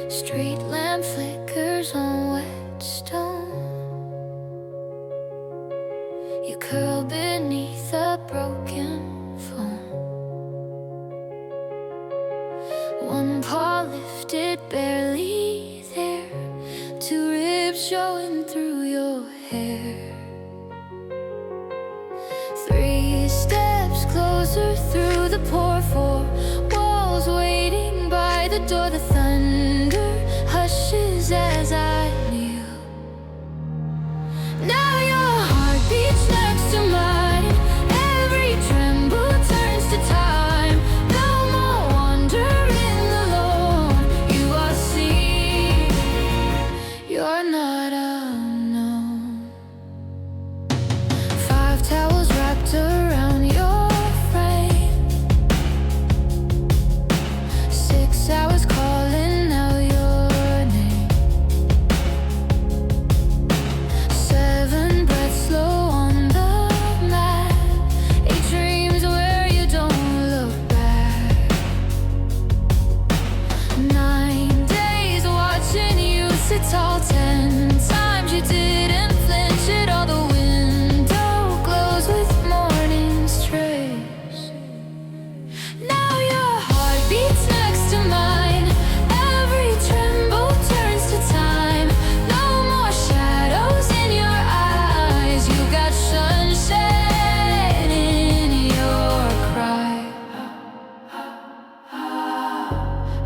Street lamp flickers on wet stone. You curl beneath a broken phone. One paw lifted, barely there. Two ribs showing through your hair. Three steps closer through the pour. Four walls waiting by the door. The thunder hushes as I kneel. Now your heart beats next to mine. Every tremble turns to time. No more wandering alone. You are seen. You're not unknown. Five towels wrapped around your frame. 6 hours calling out your name. 7 breaths slow on the mat. 8 dreams where you don't look back. 9 days watching you sit tall. 10 times you didn't flinch at all. The window glows with morning's trace. Now your heart beats next to mine. Every tremble turns to time. No more shadows in your eyes. You got sunshine in your cry.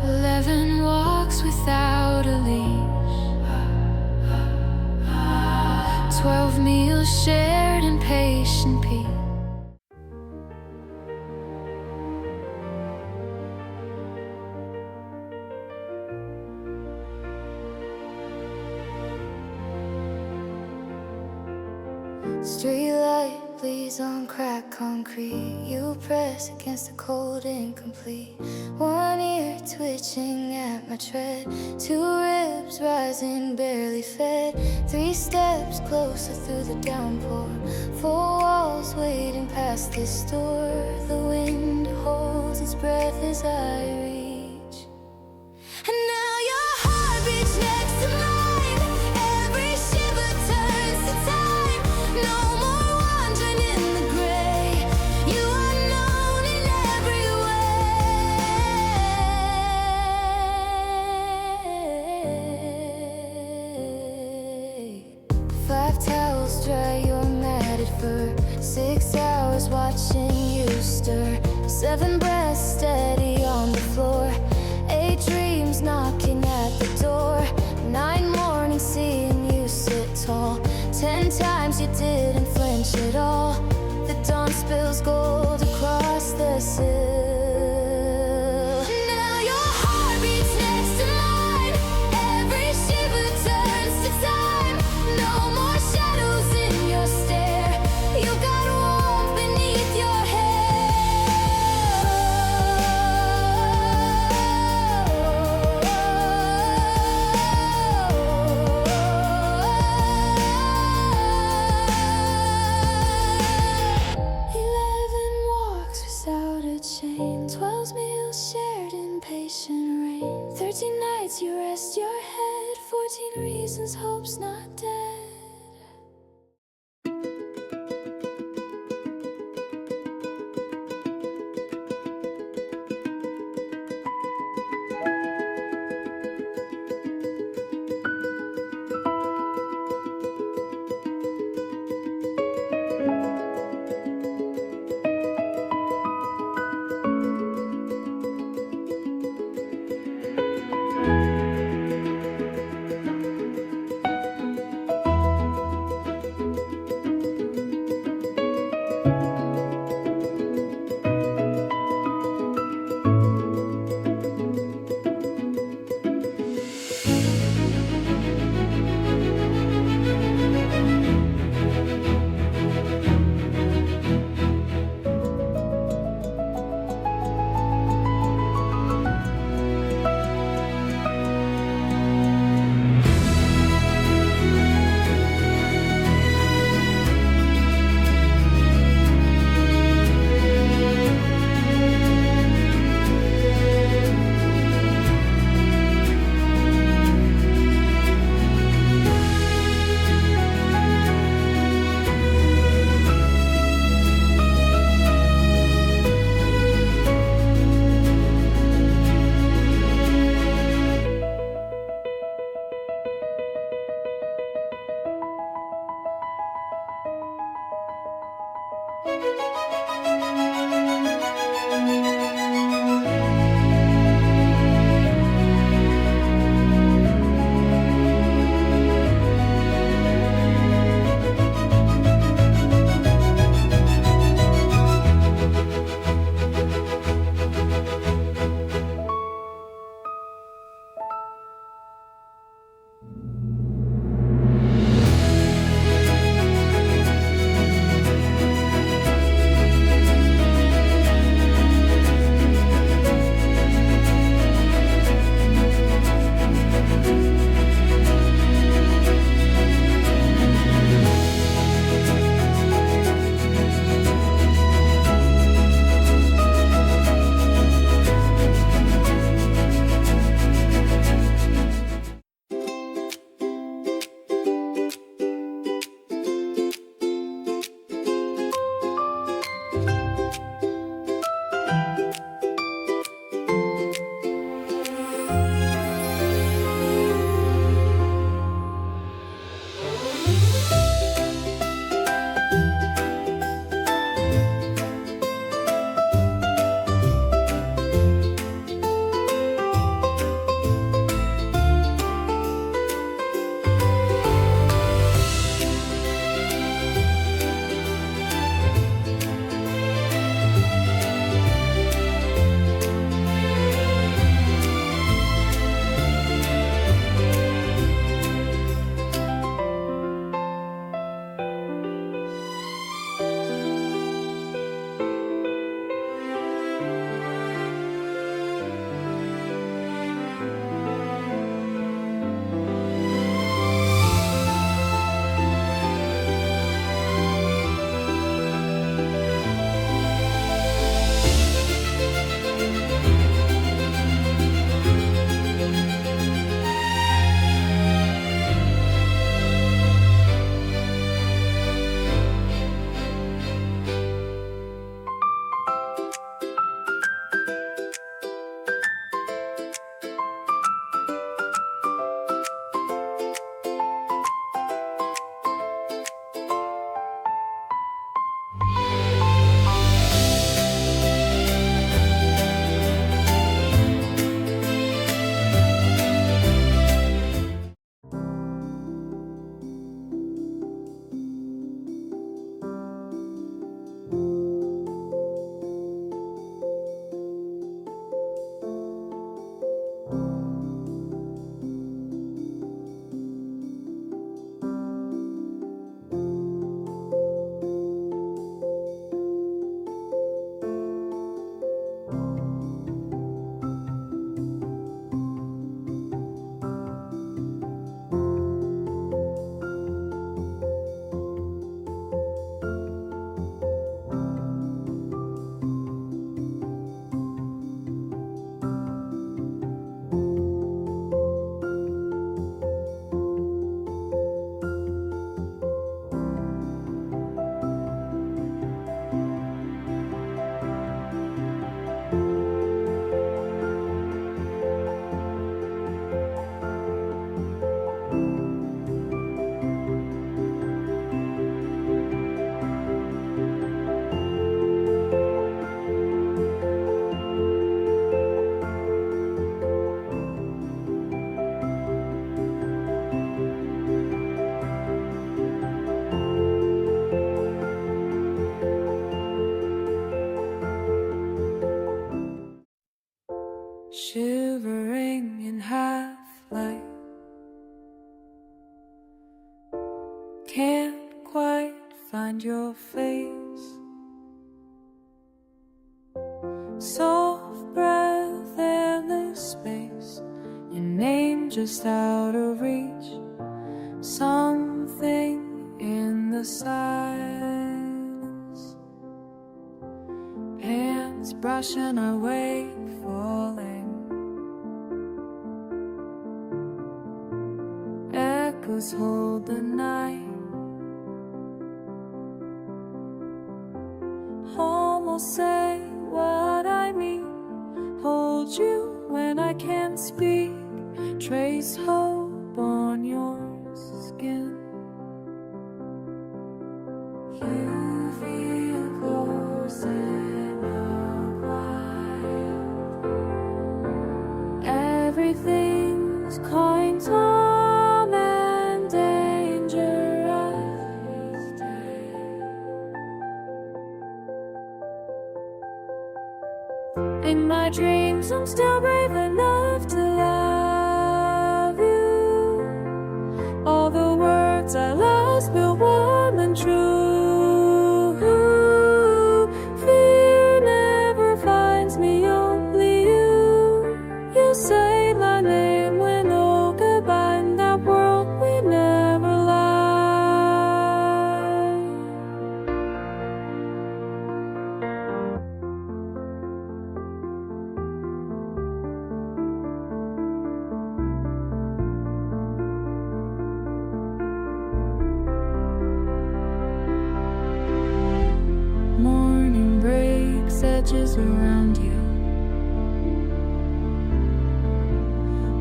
11 walks without a leash. 12 meals shared in patient peace. Streetlight bleeds on cracked concrete. You press against the cold incomplete. One ear twitching at my tread. 2 ribs rising, barely fed. 3 steps closer through the downpour. 4 walls waiting past this door. The wind holds its breath as I reach. And now your heart beats next to mine. Every shiver turns to time. No more wandering in the gray. You are known in every way. 5 towels dry your matted fur. 6 hours watching you stir. 7 breaths steady on the floor. 8 dreams knocking at the door. 9 mornings seeing you sit tall. 10 times you didn't flinch at all. The dawn spills gold across the sill. Now your heart beats next to mine. Every shiver turns to time. No more shadows in your stare. You got warmth beneath your hair. 11 walks without a chain. 12 meals shared in patient rain. 13 nights you rest your head. 14 reasons hope's not dead. shivering in half-light. Can't quite find your face. Soft breath, endless space, your name just out of reach. Something in the silence, hands brushing away, falling. Echoes hold the night, almost say what I mean. Hold you when I can't speak, trace hope on your skin. You feel close in a while. Everything's kind, calm and dangerous. In my dreams, I'm still brave enough to love you. All the words I lost feel warm and true. Fear never finds me, only you. You say my name when no goodbye. In that world we never lie. Morning breaks, edges around you.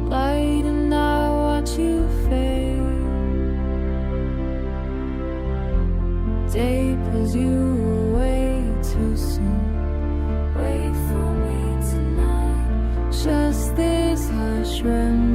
Light and I watch you fade. Day pulls you away too soon. Wait for me tonight. Just this hush remember.